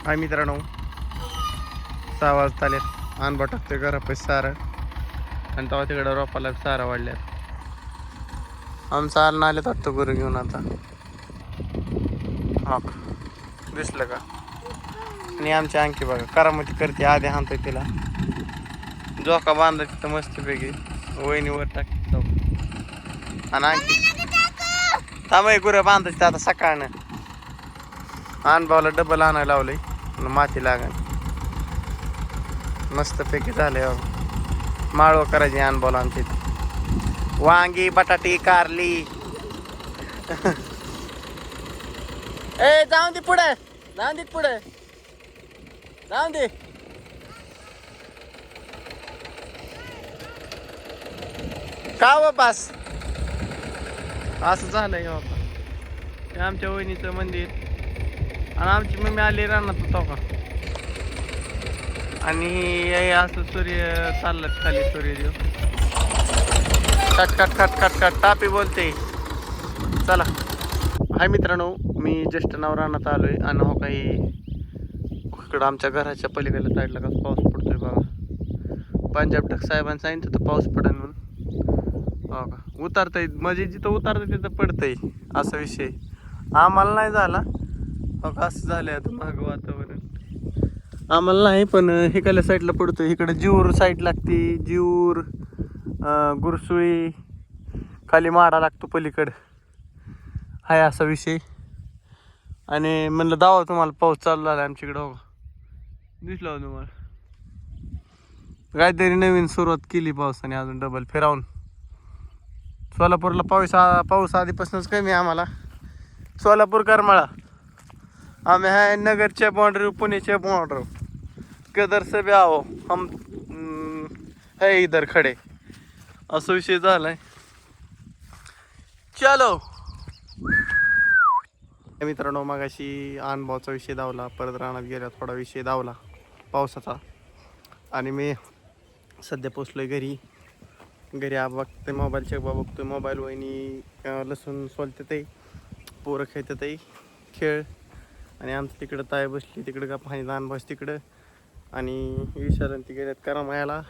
हाय मित्रांनो, 6 वाजता आले. अनबा टाकतोय घरापाशी सारं आणि तेव्हा तिकडं रोपाला सारा वाढल्या. आमचा आलं आले वाटतं गुरु घेऊन आता. हा दिसलं का? आणि आमची अंकी बघा करामती करते, आधी हाणतोय तिला झोका बांधा तिथं मस्तपैकी वहिनीवर टाकतो. आणि अंकी थांबाय गुरं बांधायचं आता सकाळनं. अनबाला डबल आणायला लावलंय, माती लागण मस्तपैकी झालंय. माळव करायची अनबाला आमची वांगी बटाटी कारली. ए जाऊन दे पुढे, जाऊन दे पुढे, जाऊन दे. का बास असं झालंय बाबा. हे आमच्या वहिनीचं मंदिर आणि आमची मम्मी आली रानात होता का. आणि हे असं सूर्य चाललं खाली, सूर्यदेव कट कट कट कट कट टापी बोलते. चला हाय मित्रांनो, मी ज्येष्ठ नाव रानात आलोय आणि हो काही इकडं आमच्या घराच्या पलीकडल्या साईडला कसं पाऊस पडतोय बघा. पंजाब टक साहेबांनी सांगितलं तर पाऊस पडेल म्हणून. हो का उतारतंय म्हणजे जिथं उतारतंय तिथं पडतंय असा विषय. आम्हाला नाही झाला हो का, असं झालंय आता मागं वातावरण. आम्हाला नाही पण हिकडल्या साईडला पडतोय. इकडं जीवर साईड लागते, जीवर गुरसुळी खाली माडा लागतो पलीकडं, हाय असा विषय. आणि म्हणलं दावा तुम्हाला पाऊस चालू झाला आमच्याकडं. हो दिसला हो तुम्हाला, काहीतरी नवीन सुरुवात केली पावसाने अजून डबल फिरावून. सोलापूरला पाऊस आधीपासूनच कमी आहे आम्हाला. सोलापूर करमाळा आम्ही आहे नगरच्या बॉर्डर, पुण्याच्या बॉर्डर. कदर से भी आओ हम है इधर खडे, असा विषय झालाय. चलो मित्रांनो, मगाशी अनुभवाचा विषय धावला, परत रानात गेला थोडा विषय धावला पावसाचा. आणि मी सध्या पोचलोय घरी. बघते मोबाईल चेक बघतोय मोबाईल. वहिनी लसूण सोलते ते, पोरं खेळतात ते खेळ. आणि आमचं तिकडं ताय बसली तिकडं का पाणी लहान बस तिकडं. आणि विचारांती गेल्यात करमाळ्याला,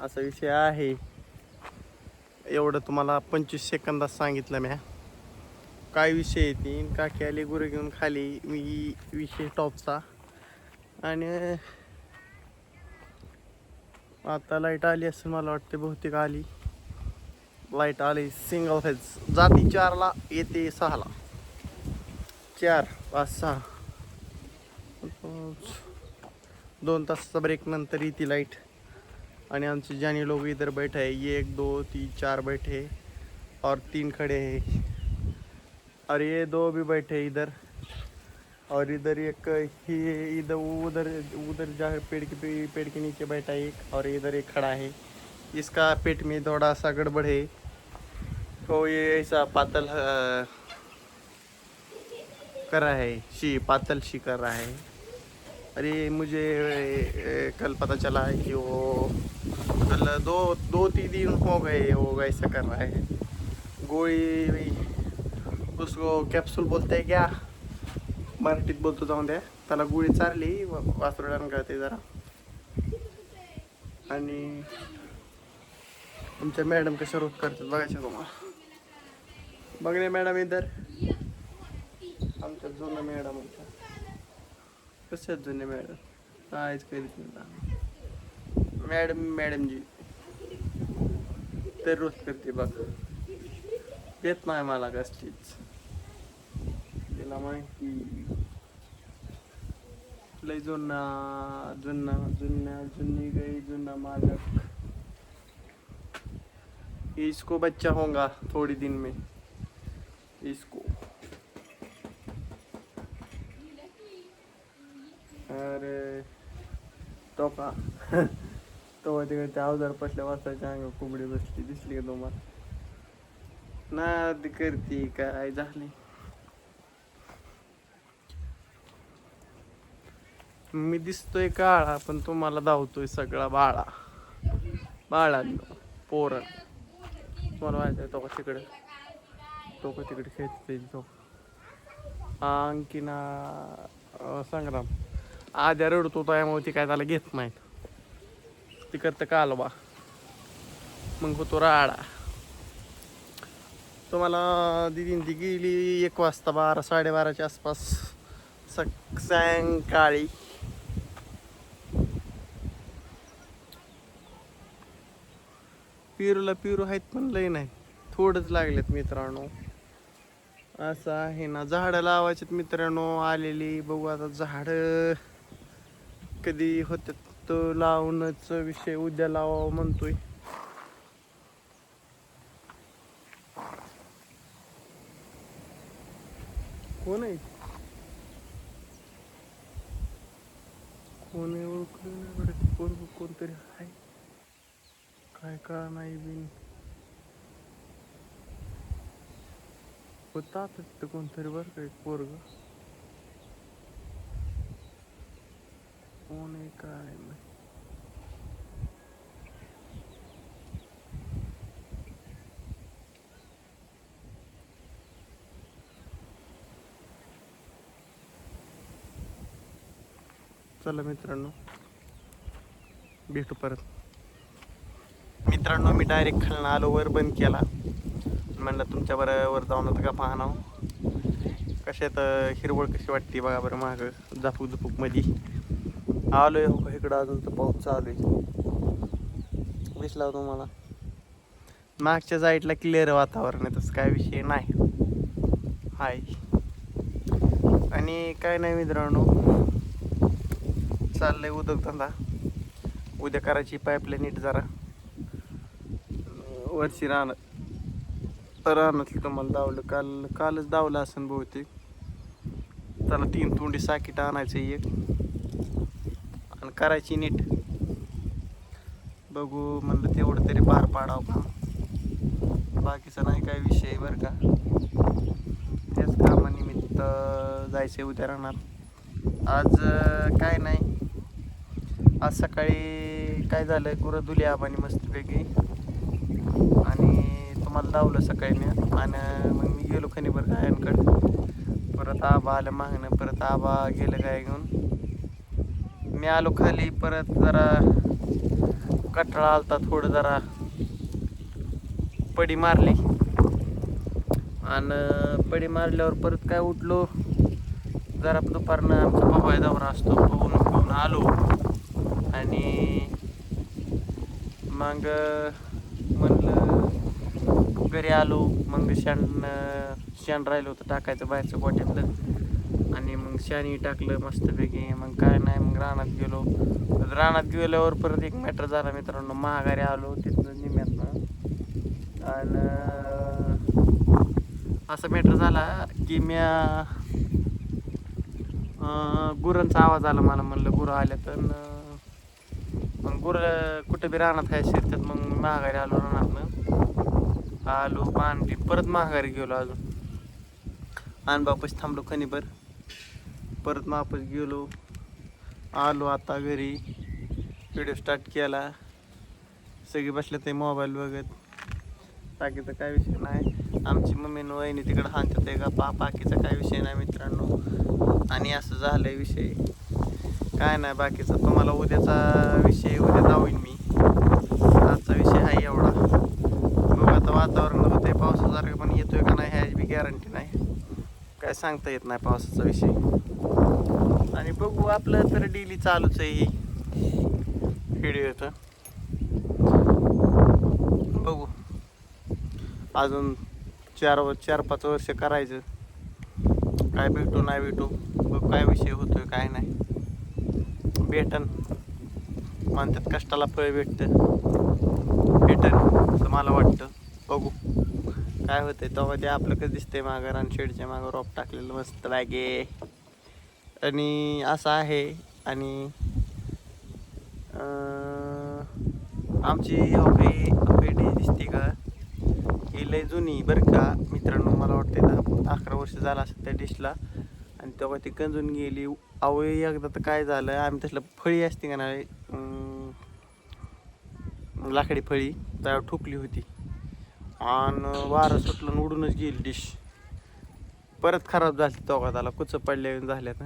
असा विषय आहे. एवढं तुम्हाला 25 सेकंदात सांगितलं म्या काय विषय आहे. ती काकी आली गुरु घेऊन खाली, मी विषय टॉपचा. आणि आता लाईट आली असेल मला वाटते, बहुतेक आली. लाईट आली सिंगल फेज, जाती 4ला येते 6ला. 4 5 6 2 तासाचा ब्रेक नंतर येते लाईट. आणि आमचे जानी लोग इधर बैठे है, 1 2 3 4 बैठे और 3 खड़े हैं. और ये 2 भी बैठे इधर. और इधर एक ही इधर उधर उधर जा पेड़ के नीचे बैठा है एक. और इधर एक खड़ा है, इसका पेट में थोड़ा सा गड़बड़ है, तो ये ऐसा पातल कर रहा है, पातल शी कर रहा है. अरे मुझे कल पता चला है कि वो कल 2-3 दिन हो गए वो ऐसा कर रहा है. गोळी उसको कॅप्सूल बोलते है क्या, मराठीत बोलतो जाऊन द्या. त्याला गोळी चारली, वासरुडान गळते जरा. आणि तुमच्या मॅडम कशा रोज करतात बघायचं तुम्हाला. बघणे मॅडम इधर आमच्या जुन्या मॅडम होत्या. कशा जुन्या मॅडम कायच करीत नाही मॅडम जी तर रोज करते बघ. येत नाही मला कसलीच, तिला माहिती. लय जुन्नी गई जुना मालक. इसको बच्चा होगा थोड़ी दिन में इसको. अरे तो का तो तिकडे त्या अवजार पसल्या वाजताच्या अंग कोंबडी बसली, दिसली का तुम्हाला. ना ती करते काय झाले. मी दिसतोय काळा पण तुम्हाला धावतोय सगळा बाळा. पोरण तुम्हाला माहिती आहे. तो का तिकडे खेळते तो अंकिना संग्राम आद्या रडतो त्यामुळे ती काय त्याला घेत नाही. ती करतं कालवा, मग होतो राडा. तुम्हाला दिदीन ती गेली 1 वाजता 12-12:30च्या आसपास सायंकाळी. पेरूला पेरू आहेत पण लय नाही, थोडंच लागलेत मित्रांनो. असं आहे ना, झाडं लावायचेत मित्रांनो आलेली. बघू आता झाडं कधी होते तो लावण्याचा विषय उद्या लावावं म्हणतोय. कोण आहे कोण आहे ओळखलं नाही बरं. कोणतरी आहे काय का नाही बिन होता तिथं कोणतरी बरं का एक पोरग. कोण आहे काय नाही. चला मित्रांनो भेटू परत. मित्रांनो मी डायरेक्ट खालनं आलो, वर बंद केला. म्हणलं तुमच्या बरोबर जाऊन होतं का पाहणं कशात हिरवळ कशी वाटते बघा बरं. माग झापूक झुपूक मध्ये आलोय हो का. इकडं अजून तर पाऊस चालू आहे. दिसला तुम्हाला मागच्या साईडला क्लिअर वातावरण आहे, तसं काय विषय नाही. हाय आणि काय नाही मित्रांनो, चाललंय उद्योगधंदा. उद्या करायची पाईपलाईन नीट जरा वरची रानातली तुम्हाला दावलं. कालच दावलं असं बहुतेक. त्याला 3 तोंडी साकीट आणायचं एक आणि करायची नीट. बघू म्हणलं तेवढं तरी पार पाडावं का, बाकीचा नाही काय विषय बरं का. त्याच कामानिमित्त जायचं उद्या रानात. आज काय नाही, आज सकाळी काय झालं, गुरं धुली आबानी मस्तपैकी आणि तुम्हाला लावलं सकाळी मी. आणि मग मी गेलो खनिबर गायांकडं. परत आबा आलं मागणं, परत आबा गेलं गाय घेऊन. मी आलो खाली, परत जरा कटाळा आलता, थोडं जरा पडी मारली. आणि पडी मारल्यावर परत काय उठलो जरा दुपारनं. आमचा पप्पा दौरा असतो, पोहून आलो आणि मग म्हणलं घरी आलो. मग शेण राहिलं होतं टाकायचं बाहेरचं गोट्यातलं आणि मग शेणी टाकलं मस्तपैकी. मग काय नाही, मग रानात गेलो. रानात गेल्यावर परत एक मॅटर झाला मित्रांनो. महागारी आलो तिथनं निम्यातनं आणि असा मॅटर झाला की म्या गुरांचा आवाज आला मला. म्हणलं गुरं आल्या तर मग गुरं कुठं बी रानात आहे शिरतात. मग महागारी आलो, रानातनं आलो पाणी परत महागारी गेलो. अजून आणि बापस थांबलो खनिबर, परत वापस गेलो. आलो आता घरी, व्हिडिओ स्टार्ट केला. सगळी बसले ते मोबाईल बघत. बाकीचा काय विषय नाही. आमची मम्मी न वहिनी तिकडं हाणतात आहे का बाकीचा काय विषय नाही मित्रांनो. आणि असं झालंय विषय, काय नाही बाकीचा. तुम्हाला उद्याचा विषय उद्या दावईन मी. आजचा विषय आहे एवढा. बघू आता वातावरण होते पावसासारखं, पण येतोय का नाही ह्याची बी गॅरंटी नाही. काय सांगता येत नाही पावसाचा विषय. आणि बघू आपलं तर डेली चालूच आहे ही व्हिडिओचं. बघू अजून 4-5 वर्ष करायचं. काय भेटू नाही भेटू बघ, काय विषय होतोय काय नाही. भेटन म्हणतात, कष्टाला फळ भेटन असं मला वाटतं. बघू काय होतंय तेव्हा. ते आपलं कसं दिसतंय मागं रान शेडच्या मागं रोप टाकलेलं मस्त बागे. आणि असं आहे. आणि आमची हवेडी दिसते का, ही लय जुनी बरं का मित्रांनो. मला वाटतं 10-11 वर्ष झालं असं त्या डिशला. आणि तेव्हा ती कंजून गेली. अहो एकदा तर काय झालं, आम्ही तसलं फळी असते का नाही, लाकडी फळी, त्यावर ठोकली होती आणि वारं सुटलं आणि उडूनच गेली डिश. परत खराब झाली तेव्हा, त्याला कुच पडल्या झाल्यात.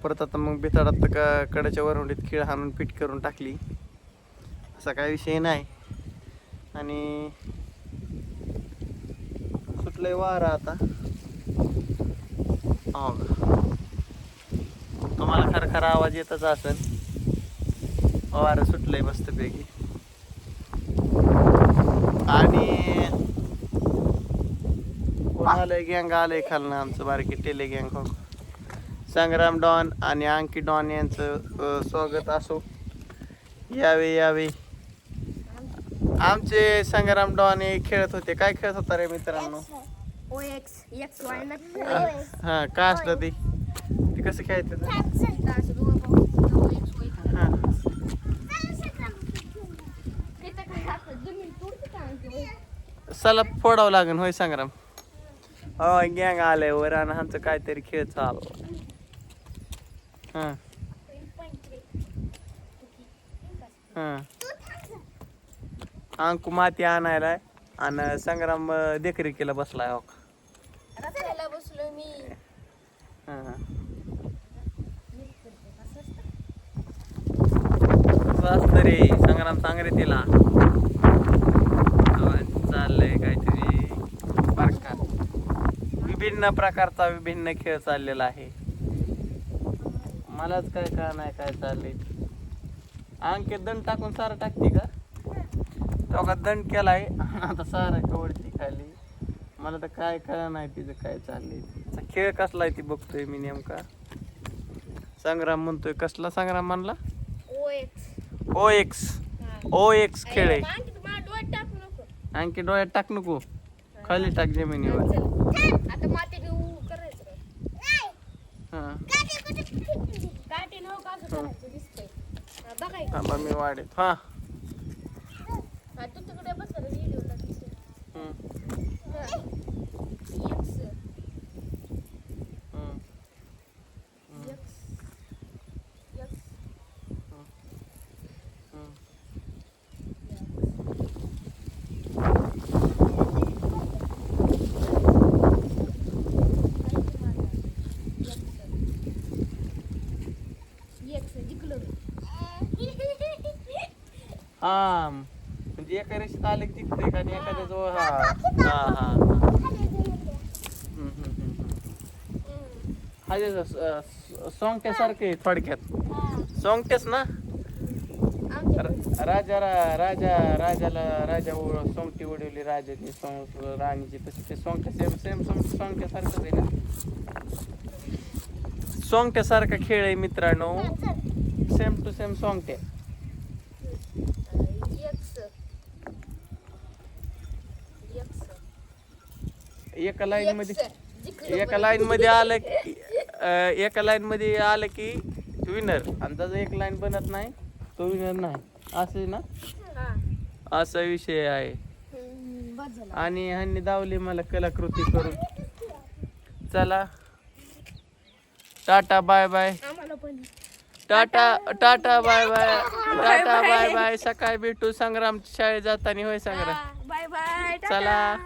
परत आता मग बिथाडात का कडाच्या वरवंडीत खीळ हाणून पीठ करून टाकली. असा काही विषय नाही. आणि सुटलंय वारा आता. हो का, तुम्हाला खरखरा आवाज येतच असेल. वारं सुटलंय मस्तपैकी. आणि कोण आलंय, गँग आलंय खालनं आमचं बारकी टेले गँग. हो, संग्राम डॉन आणि अंकी डॉन यांचं स्वागत असो. यावे यावे. आमचे संग्राम डॉन हे खेळत होते. काय खेळत होता रे मित्रांनो? हा, काय असलं ते कसं खेळायचं? सला फोडावं लागेल होय संग्राम? हो, गँग आलंय वर आणि आमचं काहीतरी खेळ चालू. हा हा, अंकू माती आणायला आणि संग्राम देखरेखीला बसलाय. हो, बसलोय मी. कसं असतं रे संग्राम, सांग रे तिला. चाललंय काहीतरी प्रकार, विभिन्न प्रकारचा विभिन्न खेळ चाललेला आहे. मलाच काय कळ नाही काय चाललंय. अंकित दंड टाकून सारा टाकते का? तो दंड केलाय आता सारा कवडती खाली. मला तर काय कळ नाही तिचं काय चाललंय. खेळ कसला आहे ती बघतोय मी नेमका. संग्राम म्हणतोय कसला संग्राम म्हणला? OX खेळ आहे. आणखी डोळ्यात टाक नको, खाली टाक जमिनीवर. आता माती घेऊ करायचं. मी वाढेत. हा, तू तिकडे बस व्हिडिओ हा, म्हणजे एका रेषेत आले की दिसते का, आणि एखाद्या जवळ. हा हा हा, हा सोंगट्यासारखे थोडक्यात. सोंगट्याच ना. राजा सोंगटी उडवली राजाची राणीची, तशी ते सोंगट्या सेम सोंगट्यासारखंच आहे ना. सोंगट्यासारखा खेळ आहे मित्रांनो, सेम टू सेम सोंगट्या. एका लाईन मध्ये आलं की विनर, आणि त्याचा एक लाईन बनत नाही तो विनर नाही, असं आहे ना. असा विषय आहे. आणि ह्यांनी दावली मला कलाकृती करून. चला, tata bye bye. Tata bye bye. सकाळी भेटू संग्राम शाळेत जाताना. होय संग्राम, बाय बाय. चला.